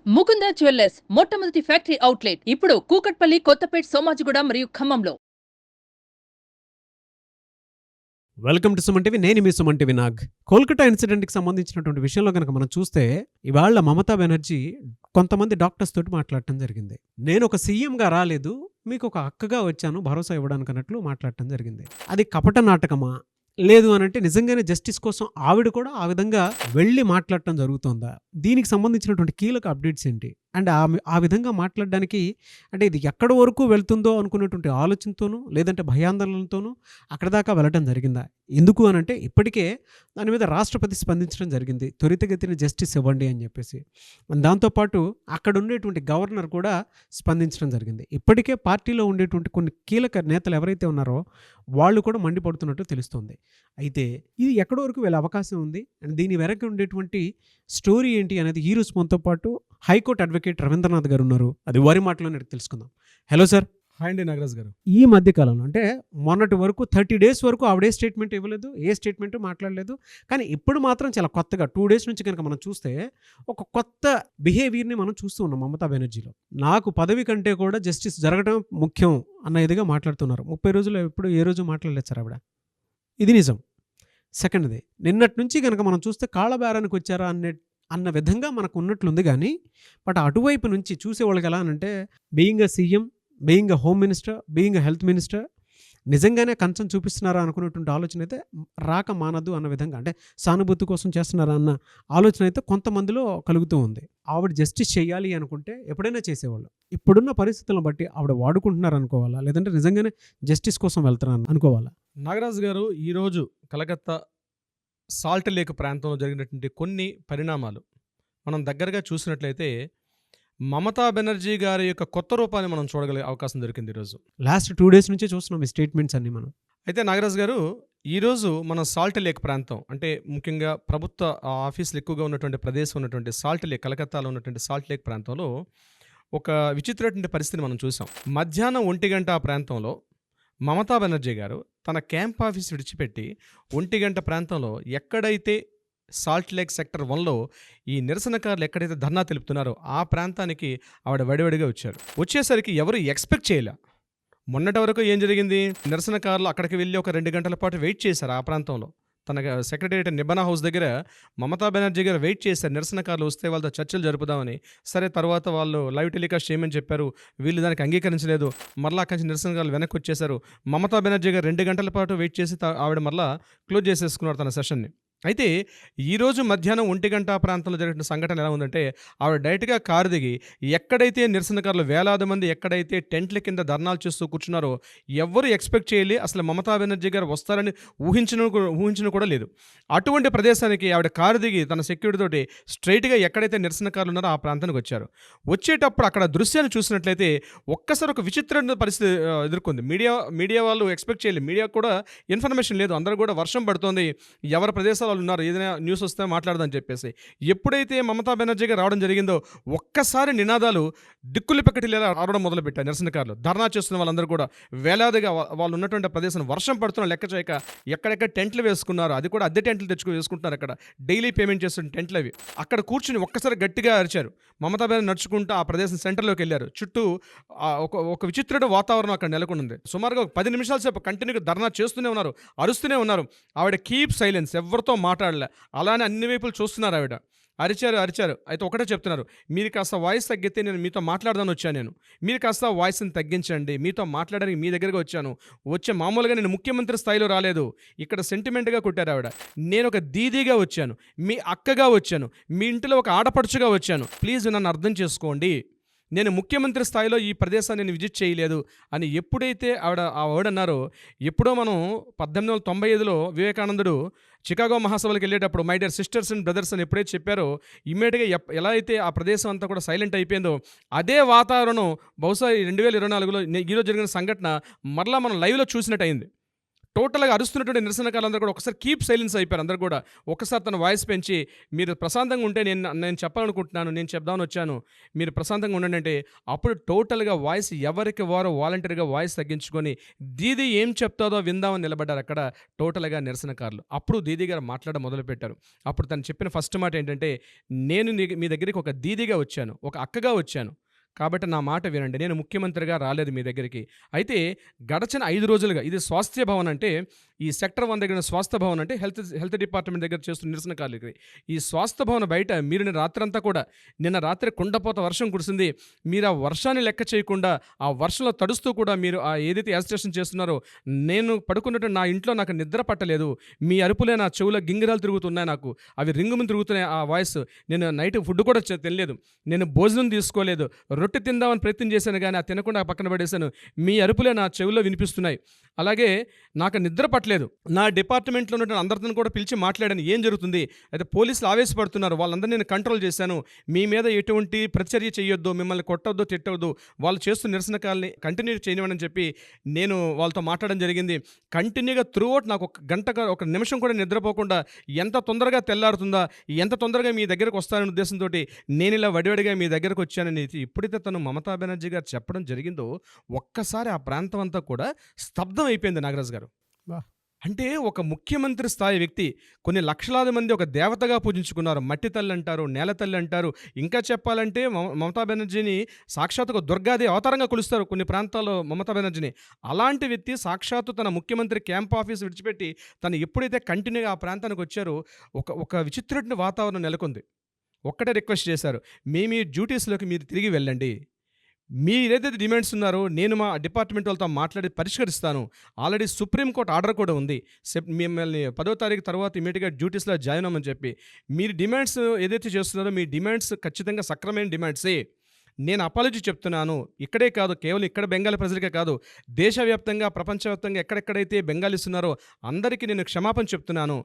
Mukunda jewellers మొట్టమొదటి factory outlet ఇప్పుడు కూకట్పల్లి, కొత్తపేట్, సోమాజిగూడ మరియు ఖమ్మంలో. Welcome to Suman TV. నేను మీ సుమన్ టీవీ నాగ్. కోల్కతా ఇన్సిడెంట్కి సంబంధించినటువంటి విషయంలో కనుక మనం చూస్తే ఇవాళ మమతా బెనర్జీ కొంతమంది డాక్టర్స్ తోటి మాట్లాడటం జరిగింది. నేను ఒక సీఎంగా రాలేదు, మీకు ఒక అక్కగా వచ్చాను భరోసా ఇవ్వడానికి అన్నట్లు మాట్లాడటం జరిగింది. అది కపట నాటకమా, లేదు అని అంటే నిజంగానే జస్టిస్ కోసం ఆవిడ కూడా ఆ విధంగా వెళ్ళి మాట్లాడటం జరుగుతుందా? దీనికి సంబంధించినటువంటి కీలక అప్డేట్స్ ఏంటి? అండ్ ఆ విధంగా మాట్లాడడానికి అంటే ఇది ఎక్కడి వరకు వెళ్తుందో అనుకున్నటువంటి ఆలోచనతోనూ లేదంటే భయాందోళనతోనూ అక్కడ దాకా వెళ్ళటం జరిగిందా? ఎందుకు అని అంటే ఇప్పటికే దాని మీద రాష్ట్రపతి స్పందించడం జరిగింది, త్వరితగతిన జస్టిస్ ఇవ్వండి అని చెప్పేసి. దాంతోపాటు అక్కడ ఉండేటువంటి గవర్నర్ కూడా స్పందించడం జరిగింది. ఇప్పటికే పార్టీలో ఉండేటువంటి కొన్ని కీలక నేతలు ఎవరైతే ఉన్నారో వాళ్ళు కూడా మండిపడుతున్నట్టు తెలుస్తుంది. అయితే ఇది ఎక్కడి వరకు వెళ్ళే అవకాశం ఉంది అండ్ దీని వెనక ఉండేటువంటి స్టోరీ ఏంటి అనేది ఈ రోజు మనతో పాటు హైకోర్టు అడ్వకేట్ రవీంద్రనాథ్ గారు ఉన్నారు. అది వారి మాటలోనే తెలుసుకుందాం. Hello sir. హాయ్ అండి నాగరాజ్ గారు. ఈ మధ్య కాలంలో అంటే మొన్నటి వరకు 30 days వరకు ఆవిడే స్టేట్మెంట్ ఇవ్వలేదు, ఏ స్టేట్మెంట్ మాట్లాడలేదు. కానీ ఇప్పుడు మాత్రం చాలా కొత్తగా 2 days నుంచి కనుక మనం చూస్తే ఒక కొత్త బిహేవియర్ని మనం చూస్తూ ఉన్నాం మమతా బెనర్జీలో. నాకు పదవి కంటే కూడా జస్టిస్ జరగడం ముఖ్యం అన్న ఇదిగా మాట్లాడుతున్నారు. 30 రోజులు ఎప్పుడు ఏ రోజు మాట్లాడలేదు సార్ ఆవిడ. ఇది నిజం. సెకండ్ది, నిన్నటి నుంచి కనుక మనం చూస్తే కాళ్ళబేరానికి వచ్చారా అన్న విధంగా మనకు ఉన్నట్లుంది. కానీ బట్ అటువైపు నుంచి చూసేవాళ్ళకి ఎలా అనంటే being a CM, being a home minister, being a health minister నిజంగానే కంచం చూపిస్తున్నారా అనుకునేటువంటి ఆలోచన అయితే రాక మానదు అన్న విధంగా, అంటే సానుభూతి కోసం చేస్తున్నారా అన్న ఆలోచన అయితే కొంతమందిలో కలుగుతూ ఉంది. ఆవిడ జస్టిస్ చేయాలి అనుకుంటే ఎప్పుడైనా చేసేవాళ్ళు. ఇప్పుడున్న పరిస్థితులను బట్టి ఆవిడ వాడుకుంటున్నారు అనుకోవాలా, లేదంటే నిజంగానే జస్టిస్ కోసం వెళ్తున్నారు అనుకోవాలా? నాగరాజ్ గారు, ఈరోజు కలకత్తా సాల్ట్ లేక్ ప్రాంతంలో జరిగినటువంటి కొన్ని పరిణామాలు మనం దగ్గరగా చూసినట్లయితే మమతా బెనర్జీ గారి యొక్క కొత్త రూపాన్ని మనం చూడగలిగే అవకాశం దొరికింది ఈరోజు. లాస్ట్ 2 days నుంచే చూస్తున్నాం ఈ స్టేట్మెంట్స్ అన్ని మనం. అయితే నాగరాజ్ గారు, ఈరోజు మన సాల్ట్ లేక్ ప్రాంతం అంటే ముఖ్యంగా ప్రభుత్వ ఆఫీసులు ఎక్కువగా ఉన్నటువంటి ప్రదేశం ఉన్నటువంటి సాల్ట్ లేక్, కలకత్తాలో ఉన్నటువంటి సాల్ట్ లేక్ ప్రాంతంలో ఒక విచిత్రమైన పరిస్థితిని మనం చూసాం. మధ్యాహ్నం 1 గంట ఆ ప్రాంతంలో మమతా బెనర్జీ గారు తన క్యాంప్ ఆఫీస్ విడిచిపెట్టి 1 గంట ప్రాంతంలో ఎక్కడైతే సాల్ట్ లేక్ సెక్టర్ 1లో ఈ నిరసనకారులు ఎక్కడైతే ధర్నా తెలుపుతున్నారో ఆ ప్రాంతానికి ఆవిడ వడివడిగా వచ్చారు. వచ్చేసరికి ఎవరు ఎక్స్పెక్ట్ చేయలే. మొన్నటి వరకు ఏం జరిగింది, నిరసనకారులు అక్కడికి వెళ్ళి ఒక 2 గంటల పాటు వెయిట్ చేశారు. ఆ ప్రాంతంలో తన సెక్రటేరియట్ నిబంధన హౌస్ దగ్గర మమతా బెనర్జీ గారు వెయిట్ చేశారు. నిరసనకారులు వస్తే వాళ్ళతో చర్చలు జరుపుదామని. సరే, తర్వాత వాళ్ళు లైవ్ టెలికాస్ట్ చేయమని చెప్పారు. వీళ్ళు దానికి అంగీకరించలేదు. మరలా అక్కడి నుంచి నిరసనకారులు వెనక్కి వచ్చేశారు. మమతా బెనర్జీ గారు 2 గంటల పాటు వెయిట్ చేసి ఆవిడ మరలా క్లోజ్ చేసేసుకున్నారు తన సెషన్ని. అయితే ఈరోజు మధ్యాహ్నం 1 గంట ప్రాంతంలో జరిగిన సంఘటన ఎలా ఉందంటే, ఆవిడ డైరెక్ట్గా కారు దిగి ఎక్కడైతే నిరసనకారులు వేలాది మంది ఎక్కడైతే టెంట్ల కింద ధర్నాలు చేస్తూ కూర్చున్నారో ఎవ్వరు ఎక్స్పెక్ట్ చేయలే. అసలు మమతా బెనర్జీ గారు వస్తారని ఊహించిన కూడా లేదు. అటువంటి ప్రదేశానికి ఆవిడ కారు దిగి తన సెక్యూరిటీ తోటి స్ట్రైట్గా ఎక్కడైతే నిరసనకారులు ఉన్నారో ఆ ప్రాంతానికి వచ్చారు. వచ్చేటప్పుడు అక్కడ దృశ్యాన్ని చూసినట్లయితే ఒక్కసారి ఒక విచిత్రమైన పరిస్థితి ఎదుర్కొంది. మీడియా వాళ్ళు ఎక్స్పెక్ట్ చేయలేదు. మీడియా కూడా ఇన్ఫర్మేషన్ లేదు. అందరూ కూడా వర్షం పడుతోంది, ఎవరి ప్రదేశాలు ఉన్నారు, ఏదైనా న్యూస్ వస్తే మాట్లాడదని చెప్పేసి. ఎప్పుడైతే మమతా బెనర్జీ గారు రావడం జరిగిందో ఒక్కసారి నినాదాలు దిక్కులు పెక్కటిలేలా రావడం మొదలుపెట్టారు. నిరసనకారులు ధర్నా చేస్తున్న వాళ్ళందరూ కూడా వేలాదిగా వాళ్ళు ఉన్నటువంటి ప్రదేశం వర్షం పడుతున్న లెక్క చేయక ఎక్కడెక్కడ టెంట్లు వేసుకున్నారు. అది కూడా అద్దె టెంట్లు వేసుకుంటున్నారు. అక్కడ డైలీ పేమెంట్ చేస్తున్న టెంట్లు అవి. అక్కడ కూర్చుని ఒక్కసారి గట్టిగా అరిచారు. మమతా బెనర్జీ నడుచుకుంటూ ఆ ప్రదేశం సెంటర్లోకి వెళ్ళారు. చుట్టూ ఒక విచిత్రమైన వాతావరణం అక్కడ నెలకొంది. సుమారుగా 10 నిమిషాల సేపు కంటిన్యూగా ధర్నా చేస్తూనే ఉన్నారు, అరుస్తూనే ఉన్నారు. ఆవిడ కీప్ సైలెన్స్, ఎవరితో మాట్లాడలే. అలానే అన్ని వైపులు చూస్తున్నారు. ఆవిడ అరిచారు. అయితే ఒకటే చెప్తున్నారు, మీరు కాస్త వాయిస్ తగ్గితే నేను మీతో మాట్లాడదాని వచ్చాను. మీరు కాస్త వాయిస్ని తగ్గించండి, మీతో మాట్లాడడానికి మీ దగ్గరగా వచ్చాను. మామూలుగా నేను ముఖ్యమంత్రి స్థాయిలో రాలేదు. ఇక్కడ సెంటిమెంట్గా కొట్టారు ఆవిడ. నేను ఒక దీదీగా వచ్చాను, మీ అక్కగా వచ్చాను, మీ ఇంటిలో ఒక ఆడపడుచుగా వచ్చాను. ప్లీజ్ నన్ను అర్థం చేసుకోండి. నేను ముఖ్యమంత్రి స్థాయిలో ఈ ప్రదేశాన్ని నేను విజిట్ చేయలేదు అని ఎప్పుడైతే ఆవిడ అన్నారో, ఎప్పుడో మనం 1895లో వివేకానందుడు చికాగో మహాసభలకు వెళ్ళేటప్పుడు my dear sisters and brothers అని ఎప్పుడైతే చెప్పారో ఇమ్మీడియట్గా ఎలా అయితే ఆ ప్రదేశం అంతా కూడా సైలెంట్ అయిపోయిందో అదే వాతావరణం బహుశా 2024లో ఈరోజు జరిగిన సంఘటన మరలా మనం లైవ్లో చూసినట్టు అయింది. టోటల్గా అరుస్తున్నటువంటి నిరసనకారులందరూ కూడా ఒకసారి కీప్ సైలెన్స్ అయిపోయారు. అందరూ కూడా ఒకసారి తన వాయిస్ పెంచి, మీరు ప్రశాంతంగా ఉంటే నేను చెప్పాలనుకుంటున్నాను, నేను చెప్దామని వచ్చాను, మీరు ప్రశాంతంగా ఉండండి అంటే, అప్పుడు టోటల్గా వాయిస్ ఎవరికి వారు వాలంటీర్గా వాయిస్ తగ్గించుకొని దీదీ ఏం చెప్తాదో విందామని నిలబడ్డారు అక్కడ టోటల్గా నిరసనకారులు. అప్పుడు దీదీ గారు మాట్లాడడం మొదలుపెట్టారు. అప్పుడు తను చెప్పిన ఫస్ట్ మాట ఏంటంటే, నేను మీ దగ్గరికి ఒక దీదీగా వచ్చాను, ఒక అక్కగా వచ్చాను, కాబట్టి నా మాట వినండి. నేను ముఖ్యమంత్రిగా రాలేదు మీ దగ్గరికి. అయితే గడచిన 5 రోజులుగా ఇది స్వాస్థ్య భవన్ అంటే, ఈ సెక్టర్ 1 దగ్గర స్వాస్థ్య భవన్ అంటే హెల్త్ డిపార్ట్మెంట్ దగ్గర చేస్తున్న నిరసనకారులకి. ఈ స్వాస్థ్య భవన్ బయట మీరు రాత్రంతా కూడా, నిన్న రాత్రి కుండపోత వర్షం కురిసింది, మీరు ఆ వర్షాన్ని లెక్క చేయకుండా ఆ వర్షంలో తడుస్తూ కూడా మీరు ఏదైతే యాజిటేషన్ చేస్తున్నారో, నేను పడుకున్నట్టు నా ఇంట్లో నాకు నిద్ర పట్టలేదు, మీ అరుపులే నా చెవులో గింగిరాలు తిరుగుతున్నాయి, నాకు అవి రింగుమని తిరుగుతున్నాయి ఆ వాయిస్, నేను నైట్ ఫుడ్ కూడా తినలేదు, నేను భోజనం తీసుకోలేదు, రొట్టె తిందామని ప్రయత్నం చేశాను కానీ అది తినకుండా పక్కన పడేశాను, మీ అరుపులే నా చెవుల్లో వినిపిస్తున్నాయి, అలాగే నాకు నిద్ర పట్టలేదు, నా డిపార్ట్మెంట్లో ఉన్న అందరితో కూడా పిలిచి మాట్లాడాను, ఏం జరుగుతుంది, అయితే పోలీసులు ఆవేశపడుతున్నారు, వాళ్ళందరినీ నేను కంట్రోల్ చేశాను, మీ మీద ఎటువంటి ప్రతిచర్య చేయొద్దు, మిమ్మల్ని కొట్టొద్దు తిట్టొద్దు, వాళ్ళు చేస్తున్న నిరసనకాలని కంటిన్యూ చేయనివ్వని చెప్పి నేను వాళ్ళతో మాట్లాడడం జరిగింది. కంటిన్యూగా త్రూఅవుట్ నాకు ఒక నిమిషం కూడా నిద్రపోకుండా ఎంత తొందరగా తెల్లారుతుందా, ఎంత తొందరగా మీ దగ్గరకు వస్తాననే ఉద్దేశంతో నేను ఇలా వడివడిగా మీ దగ్గరకు వచ్చానని ఎప్పుడైతే తను మమతా బెనర్జీ గారు చెప్పడం జరిగిందో, ఒక్కసారి ఆ ప్రాంతం అంతా కూడా స్తబ్దం అయిపోయింది నాగరాజు గారు. అంటే ఒక ముఖ్యమంత్రి స్థాయి వ్యక్తి, కొన్ని లక్షలాది మంది ఒక దేవతగా పూజించుకున్నారు, మట్టి తల్లి అంటారు, నేల తల్లి అంటారు, ఇంకా చెప్పాలంటే మమతా బెనర్జీని సాక్షాత్ ఒక దుర్గాదేవి అవతారంగా కొలుస్తారు కొన్ని ప్రాంతాల్లో మమతా బెనర్జీని. అలాంటి వ్యక్తి సాక్షాత్తు తన ముఖ్యమంత్రి క్యాంప్ ఆఫీస్ విడిచిపెట్టి తను ఎప్పుడైతే కంటిన్యూగా ఆ ప్రాంతానికి వచ్చారో ఒక విచిత్రమైన వాతావరణం నెలకొంది. ఒక్కటే రిక్వెస్ట్ చేశారు, మీ డ్యూటీస్లోకి మీరు తిరిగి వెళ్ళండి, మీరేదైతే డిమాండ్స్ ఉన్నారో నేను మా డిపార్ట్మెంట్ వాళ్ళతో మాట్లాడి పరిష్కరిస్తాను, ఆల్రెడీ సుప్రీంకోర్టు ఆర్డర్ కూడా ఉంది, మిమ్మల్ని 10వ తారీఖు తర్వాత ఇమీడియట్గా డ్యూటీస్లో జాయిన్ అవ్వమని చెప్పి. మీరు డిమాండ్స్ ఏదైతే చేస్తున్నారో మీ డిమాండ్స్ ఖచ్చితంగా సక్రమైన డిమాండ్సే. నేను అపాలజీ చెప్తున్నాను, ఇక్కడే కాదు, కేవలం ఇక్కడ బెంగాలీ ప్రజలకే కాదు, దేశవ్యాప్తంగా ప్రపంచవ్యాప్తంగా ఎక్కడెక్కడైతే బెంగాలీస్ ఉన్నారో అందరికీ నేను క్షమాపణ చెప్తున్నాను.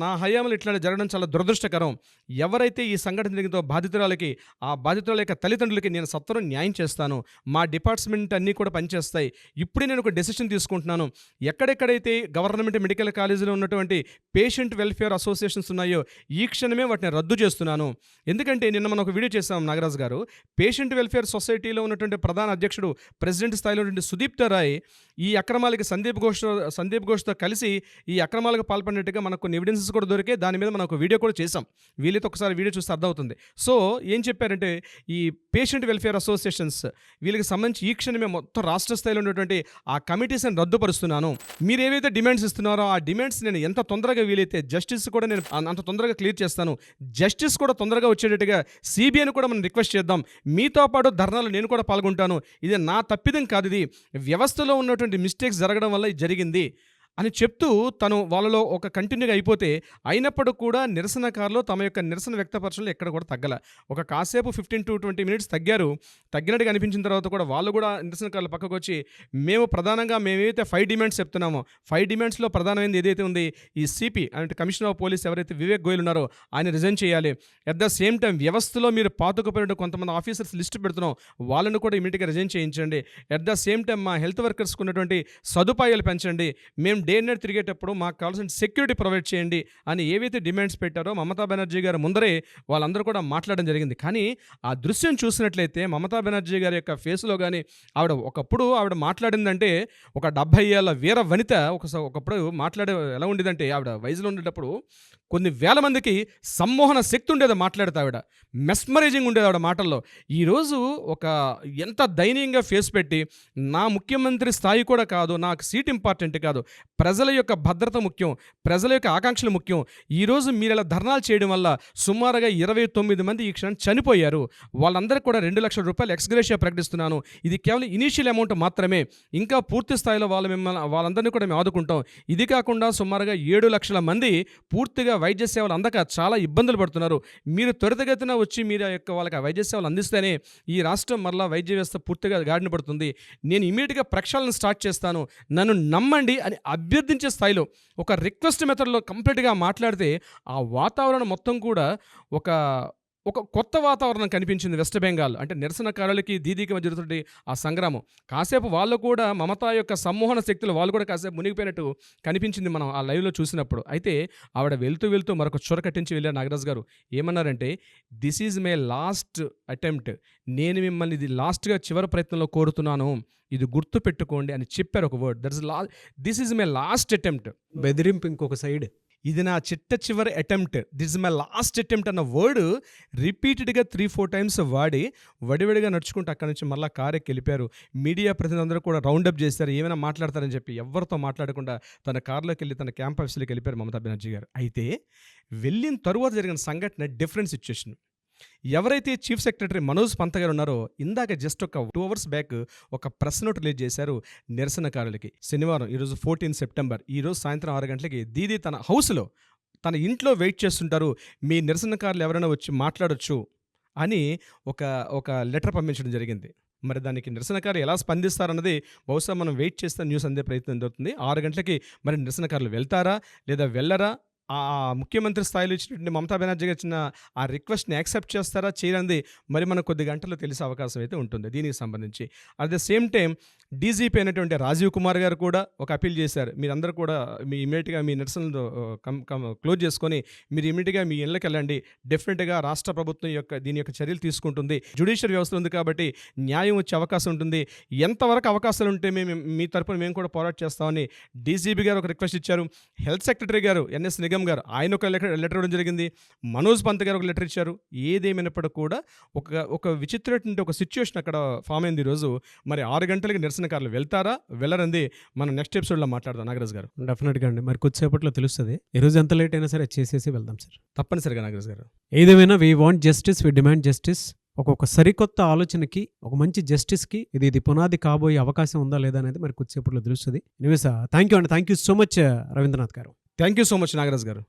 నా హయాంలో ఇట్లా జరగడం చాలా దురదృష్టకరం. ఎవరైతే ఈ సంఘటన జరిగిందో బాధితురాలకి, ఆ బాధితురాల యొక్క తల్లిదండ్రులకి నేను సత్వరం న్యాయం చేస్తాను, మా డిపార్ట్మెంట్ అన్నీ కూడా పనిచేస్తాయి. ఇప్పుడే నేను ఒక డెసిషన్ తీసుకుంటున్నాను, ఎక్కడెక్కడైతే గవర్నమెంట్ మెడికల్ కాలేజీలో ఉన్నటువంటి పేషెంట్ వెల్ఫేర్ అసోసియేషన్స్ ఉన్నాయో ఈ క్షణమే వాటిని రద్దు చేస్తున్నాను. ఎందుకంటే నిన్న మనం ఒక వీడియో చేసాం నాగరాజు గారు, పేషెంట్ వెల్ఫేర్ సొసైటీలో ఉన్నటువంటి ప్రధాన అధ్యక్షుడు ప్రెసిడెంట్ స్థాయిలో ఉన్నటువంటి సుదీప్త రాయ్ ఈ అక్రమాలకి సందీప్ ఘోష్తో కలిసి ఈ అక్రమాలకు పాల్పడినట్టుగా మనకు కొన్ని ఎవిడెన్సెస్ కూడా దొరికే, దాని మీద మనం ఒక వీడియో కూడా చేసాం, వీళ్ళతో ఒకసారి వీడియో చూస్తే అర్థమవుతుంది. సో ఏం చెప్పారంటే, ఈ పేషెంట్ వెల్ఫేర్ అసోసియేషన్స్ వీళ్ళకి సంబంధించి ఈ క్షణమే మొత్తం రాష్ట్ర స్థాయిలో ఉన్నటువంటి ఆ కమిటీస్ని రద్దుపరుస్తున్నాను, మీరు ఏవైతే డిమాండ్స్ ఇస్తున్నారో ఆ డిమాండ్స్ నేను ఎంత తొందరగా వీలైతే జస్టిస్ కూడా నేను అంత తొందరగా క్లియర్ చేస్తాను, జస్టిస్ కూడా తొందరగా వచ్చేటట్టుగా సిబిఐని కూడా మనం రిక్వెస్ట్ చేద్దాం, మీతో పాటు ధర్నాలు నేను కూడా పాల్గొంటాను, ఇది నా తప్పిదం కాదు, ఇది వ్యవస్థలో ఉన్నటువంటి మిస్టేక్స్ జరగడం వల్ల ఇది జరిగింది అని చెప్తూ తను వాళ్ళలో ఒక కంటిన్యూగా అయిపోతే, అయినప్పటికీ కూడా నిరసనకారులు తమ యొక్క నిరసన వ్యక్తపరచడంలో ఎక్కడ కూడా తగ్గల. ఒక కాసేపు 15 to 20 minutes తగ్గినట్టుగా అనిపించిన తర్వాత కూడా వాళ్ళు కూడా నిరసనకారులు పక్కకు వచ్చి, మేమైతే 5 డిమాండ్స్ చెప్తున్నామో 5 డిమాండ్స్లో ప్రధానమైనది ఏదైతే ఉంది, ఈ సిపి అంటే కమిషనర్ ఆఫ్ పోలీస్ ఎవరైతే వివేక్ గోయల్ ఉన్నారో ఆయన రిజైన్ చేయాలి. అట్ ద సేమ్ టైం వ్యవస్థలో మీరు పాతుకుపోయిన కొంతమంది ఆఫీసర్స్ లిస్ట్ పెడుతున్నాం, వాళ్ళను కూడా ఇమీడియట్గా రిజైన్ చేయించండి. అట్ ద సేమ్ టైం మా హెల్త్ వర్కర్స్కి ఉన్నటువంటి సదుపాయాలు పెంచండి, మేము డే నైట్ తిరిగేటప్పుడు మాకు కావాల్సిన సెక్యూరిటీ ప్రొవైడ్ చేయండి అని ఏవైతే డిమాండ్స్ పెట్టారో మమతా బెనర్జీ గారు ముందరే వాళ్ళందరూ కూడా మాట్లాడడం జరిగింది. కానీ ఆ దృశ్యం చూసినట్లయితే మమతా బెనర్జీ గారి యొక్క ఫేస్లో కానీ ఒకప్పుడు ఆవిడ మాట్లాడిందంటే ఒక 70 ఏళ్ళ వీర వనిత ఒకప్పుడు మాట్లాడే ఎలా ఉండేదంటే, ఆవిడ వయసులో ఉండేటప్పుడు కొన్ని వేల మందికి సమ్మోహన శక్తి ఉండేది మాట్లాడితే, ఆవిడ మెస్మరైజింగ్ ఉండేది ఆవిడ మాటల్లో. ఈరోజు ఎంత దయనీయంగా ఫేస్ పెట్టి, నా ముఖ్యమంత్రి స్థాయి కూడా కాదు, నాకు సీట్ ఇంపార్టెంట్ కాదు, ప్రజల యొక్క భద్రత ముఖ్యం, ప్రజల యొక్క ఆకాంక్షలు ముఖ్యం, ఈరోజు మీరు ఇలా ధర్నాలు చేయడం వల్ల సుమారుగా 29 మంది ఈ క్షణం చనిపోయారు, వాళ్ళందరికీ కూడా 2 లక్షల రూపాయలు ఎక్స్గ్రేషియా ప్రకటిస్తున్నాను, ఇది కేవలం ఇనీషియల్ అమౌంట్ మాత్రమే, ఇంకా పూర్తి స్థాయిలో వాళ్ళందరినీ కూడా మేము ఆదుకుంటాం, ఇది కాకుండా సుమారుగా 7 లక్షల మంది పూర్తిగా వైద్య సేవలు అందక చాలా ఇబ్బందులు పడుతున్నారు, మీరు త్వరితగతిన వచ్చి మీరు యొక్క వాళ్ళకి వైద్య సేవలు అందిస్తేనే ఈ రాష్ట్రం మరలా వైద్య వ్యవస్థ పూర్తిగా గాడిన పడుతుంది, నేను ఇమీడియట్గా ప్రక్షాళన స్టార్ట్ చేస్తాను, నన్ను నమ్మండి అని అభ్యర్థించే స్థాయిలో ఒక రిక్వెస్ట్ మెథడ్లో కంప్లీట్గా మాట్లాడితే ఆ వాతావరణం మొత్తం కూడా ఒక ఒక కొత్త వాతావరణం కనిపించింది వెస్ట్ బెంగాల్. అంటే నిరసనకారులకి దీదీకి మధ్య జరుగుతున్న ఆ సంగ్రామం. కాసేపు వాళ్ళు కూడా మమతా యొక్క సమ్మోహన శక్తులు వాళ్ళు కూడా కాసేపు మునిగిపోయినట్టు కనిపించింది మనం ఆ లైవ్‌లో చూసినప్పుడు. అయితే ఆవిడ వెళ్తూ మరొక చొర కట్టించి వెళ్ళారు నాగరాజు గారు. ఏమన్నారంటే, "this is my last attempt. నేను మిమ్మల్ని ఇది లాస్ట్‌గా చివరి ప్రయత్నంలో కోరుతున్నాను. ఇది గుర్తుపెట్టుకోండి" అని చెప్పారు ఒక word. This is my last attempt. బెదిరింపు ఇంకొక సైడ్. ఇది నా చివరి attempt. This is my last attempt అన్న వర్డ్ రిపీటెడ్గా 3-4 టైమ్స్ వాడి వడివడిగా నడుచుకుంటూ అక్కడి నుంచి మళ్ళీ కారు ఎక్కి వెళ్ళిపోయారు. మీడియా ప్రతినిధులందరూ కూడా రౌండప్ చేశారు, ఏమైనా మాట్లాడతారని చెప్పి. ఎవరితో మాట్లాడకుండా తన కారులోకి వెళ్ళి తన క్యాంప్ ఆఫీస్లోకి వెళ్ళిపోయారు మమతా బెనర్జీ గారు. అయితే వెళ్ళిన తరువాత జరిగిన సంఘటన డిఫరెంట్ సిచ్యుయేషన్. ఎవరైతే చీఫ్ సెక్రటరీ మనోజ్ పంత్ గారు ఉన్నారో, ఇందాక జస్ట్ ఒక 2 అవర్స్ బ్యాక్ ఒక ప్రెస్ నోట్ రిలీజ్ చేశారు నిరసనకారులకి. శనివారం, ఈరోజు 14 సెప్టెంబర్, ఈరోజు సాయంత్రం 6 గంటలకి దీదీ తన హౌస్లో, తన ఇంట్లో వెయిట్ చేస్తుంటారు. మీ నిరసనకారులు ఎవరైనా వచ్చి మాట్లాడొచ్చు అని ఒక లెటర్ పంపించడం జరిగింది. మరి దానికి నిరసనకారులు ఎలా స్పందిస్తారన్నది బహుశా మనం వెయిట్ చేస్తే న్యూస్ అందే ప్రయత్నం జరుగుతుంది. 6 గంటలకి మరి నిరసనకారులు వెళ్తారా లేదా వెళ్ళరా, ఆ ముఖ్యమంత్రి స్థాయిలో ఇచ్చినటువంటి మమతా బెనర్జీ గారు ఇచ్చిన ఆ రిక్వెస్ట్ని యాక్సెప్ట్ చేస్తారా చేయరంది మరి మనకు కొద్ది గంటల్లో తెలిసే అవకాశం అయితే ఉంటుంది దీనికి సంబంధించి. At the same time DGP అయినటువంటి రాజీవ్ కుమార్ గారు కూడా ఒక అపీల్ చేశారు. మీరందరూ కూడా ఇమీడియట్గా మీ నిరసనలు క్లోజ్ చేసుకొని మీరు ఇమీడియట్గా మీ ఇళ్ళకి వెళ్ళండి. డెఫినెట్గా రాష్ట్ర ప్రభుత్వం దీని యొక్క చర్యలు తీసుకుంటుంది. జ్యుడిషియల్ వ్యవస్థ ఉంది కాబట్టి న్యాయం వచ్చే అవకాశం ఉంటుంది. ఎంతవరకు అవకాశాలు ఉంటే మేము మీ తరపున మేము కూడా పోరాట చేస్తామని డీజీపీ గారు ఒక రిక్వెస్ట్ ఇచ్చారు. హెల్త్ సెక్రటరీ గారు ఎన్ఎస్ నిగమ్ గారు ఆయన ఒక లెటర్ ఇవ్వడం జరిగింది. మనోజ్ పంత్ గారు ఒక లెటర్ ఇచ్చారు. ఏదేమైనప్పటికీ కూడా ఒక విచిత్రమైన ఒక సిచ్యువేషన్ అక్కడ ఫామ్ అయింది ఈరోజు. మరి 6 గంటలకి నిరసనకారులు వెళ్తారా వెళ్ళరంది మనం నెక్స్ట్ ఎపిసోడ్లో మాట్లాడదాం నాగరాజు గారు. డెఫినెట్గా అండి, మరి కొద్దిసేపట్లో తెలుస్తుంది. ఈరోజు ఎంత లేట్ అయినా సరే చేసేసి వెళ్దాం సార్. తప్పనిసరిగా నాగరాజు గారు. ఏదేమైనా we want justice, we demand justice. ఒక్కొక్క సరికొత్త ఆలోచనకి, ఒక మంచి జస్టిస్కి ఇది పునాది కాబోయే అవకాశం ఉందా లేదా అనేది మరి కొద్దిసేపట్లో తెలుస్తుంది. ఎనీవేస్ థ్యాంక్ యూ అండి. Thank you so much Ravindranath గారు. Thank you so much Nagaraju గారు.